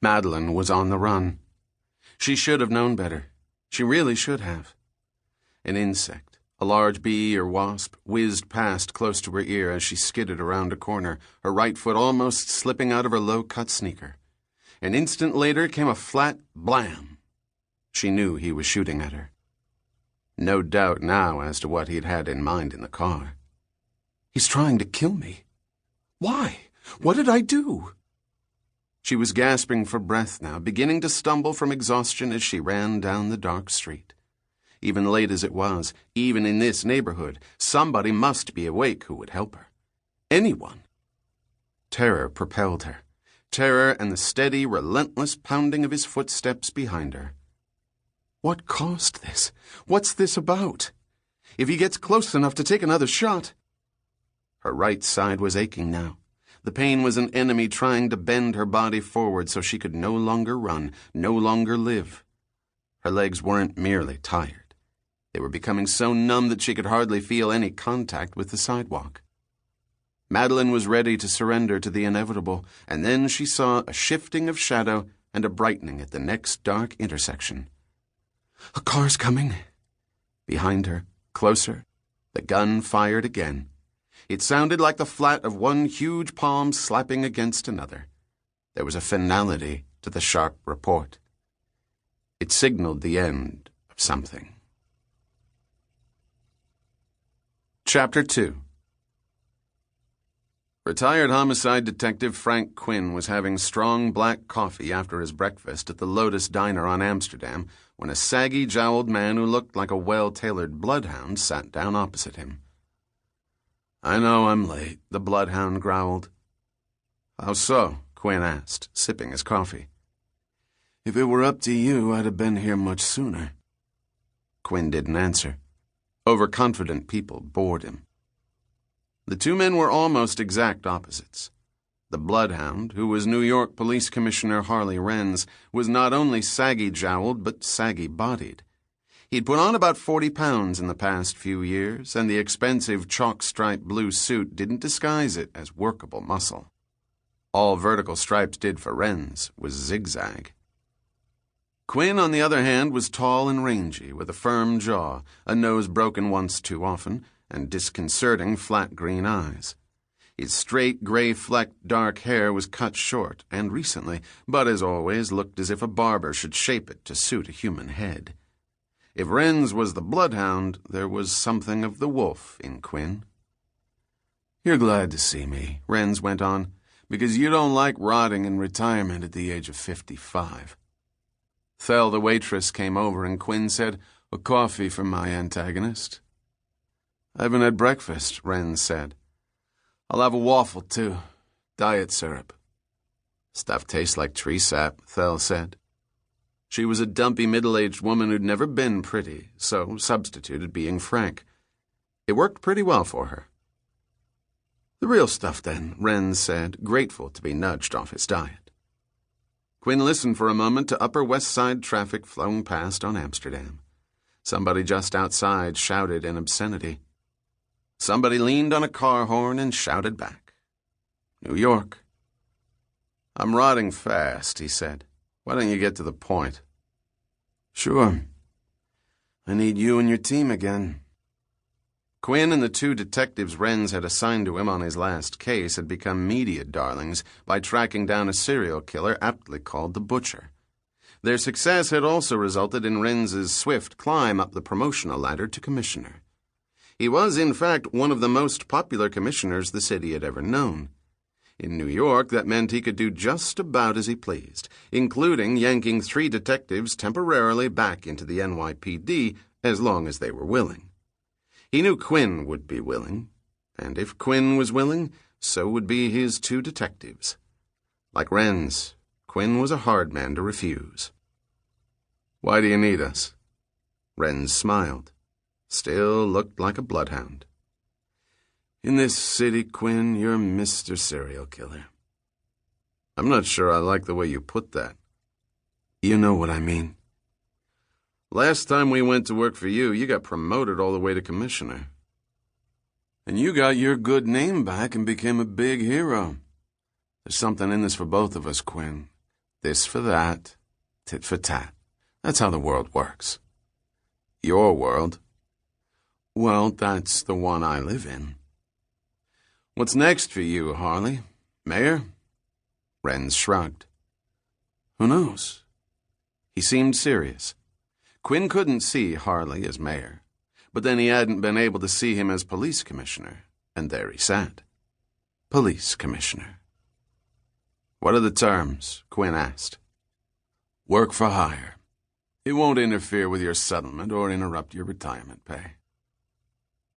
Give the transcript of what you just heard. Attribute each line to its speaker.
Speaker 1: Madeline was on the run. She should have known better. She really should have. An insect, a large bee or wasp, whizzed past close to her ear as she skidded around a corner, her right foot almost slipping out of her low-cut sneaker. An instant later came a flat blam. She knew he was shooting at her. No doubt now as to what he'd had in mind in the car. He's trying to kill me. Why? What did I do? She was gasping for breath now, beginning to stumble from exhaustion as she ran down the dark street. Even late as it was, even in this neighborhood, somebody must be awake who would help her. Anyone. Terror propelled her. Terror and the steady, relentless pounding of his footsteps behind her. What caused this? What's this about? If he gets close enough to take another shot... Her right side was aching now. The pain was an enemy trying to bend her body forward so she could no longer run, no longer live. Her legs weren't merely tired. They were becoming so numb that she could hardly feel any contact with the sidewalk. Madeline was ready to surrender to the inevitable, and then she saw a shifting of shadow and a brightening at the next dark intersection. A car's coming. Behind her, closer, the gun fired again. It sounded like the flat of one huge palm slapping against another. There was a finality to the sharp report. It signaled the end of something. Chapter 2. Retired homicide detective Frank Quinn was having strong black coffee after his breakfast at the Lotus Diner on Amsterdam when a saggy-jowled man who looked like a well-tailored bloodhound sat down opposite him. "I know I'm late," the bloodhound growled. "How so?" Quinn asked, sipping his coffee. "If it were up to you, I'd have been here much sooner." Quinn didn't answer. Overconfident people bored him. The two men were almost exact opposites. The bloodhound, who was New York Police Commissioner Harley Renz, was not only saggy-jowled but saggy-bodied. He'd put on about 40 pounds in the past few years, and the expensive chalk-striped blue suit didn't disguise it as workable muscle. All vertical stripes did for Renz was zigzag. Quinn, on the other hand, was tall and rangy, with a firm jaw, a nose broken once too often, and disconcerting flat green eyes. His straight, gray-flecked dark hair was cut short, and recently, but as always looked as if a barber should shape it to suit a human head. If Renz was the bloodhound, there was something of the wolf in Quinn. "You're glad to see me," Renz went on, "because you don't like rotting in retirement at the age of 55. Thel, the waitress, came over and Quinn said, "A coffee for my antagonist." "I haven't had breakfast," Renz said. "I'll have a waffle, too. Diet syrup." "Stuff tastes like tree sap," Thel said. She was a dumpy middle-aged woman who'd never been pretty, so substituted being frank. It worked pretty well for her. "The real stuff, then," Renz said, grateful to be nudged off his diet. Quinn listened for a moment to Upper West Side traffic flowing past on Amsterdam. Somebody just outside shouted an obscenity. Somebody leaned on a car horn and shouted back. New York. "I'm rotting fast," he said. "Why don't you get to the point?" "Sure. I need you and your team again." Quinn and the two detectives Renz had assigned to him on his last case had become media darlings by tracking down a serial killer aptly called the Butcher. Their success had also resulted in Renz's swift climb up the promotional ladder to commissioner. He was, in fact, one of the most popular commissioners the city had ever known. In New York, that meant he could do just about as he pleased, including yanking 3 detectives temporarily back into the NYPD as long as they were willing. He knew Quinn would be willing, and if Quinn was willing, so would be his 2 detectives. Like Renz, Quinn was a hard man to refuse. "Why do you need us?" Renz smiled. Still looked like a bloodhound. "In this city, Quinn, you're Mr. Serial Killer." "I'm not sure I like the way you put that." "You know what I mean." "Last time we went to work for you, you got promoted all the way to commissioner." "And you got your good name back and became a big hero. There's something in this for both of us, Quinn. This for that, tit for tat. That's how the world works. Your world? Well, that's the one I live in. What's next for you, Harley? Mayor? Renz shrugged. Who knows? He seemed serious. Quinn couldn't see Harley as mayor, but then he hadn't been able to see him as police commissioner, and there he sat. Police commissioner. What are the terms? Quinn asked. Work for hire. It won't interfere with your settlement or interrupt your retirement pay.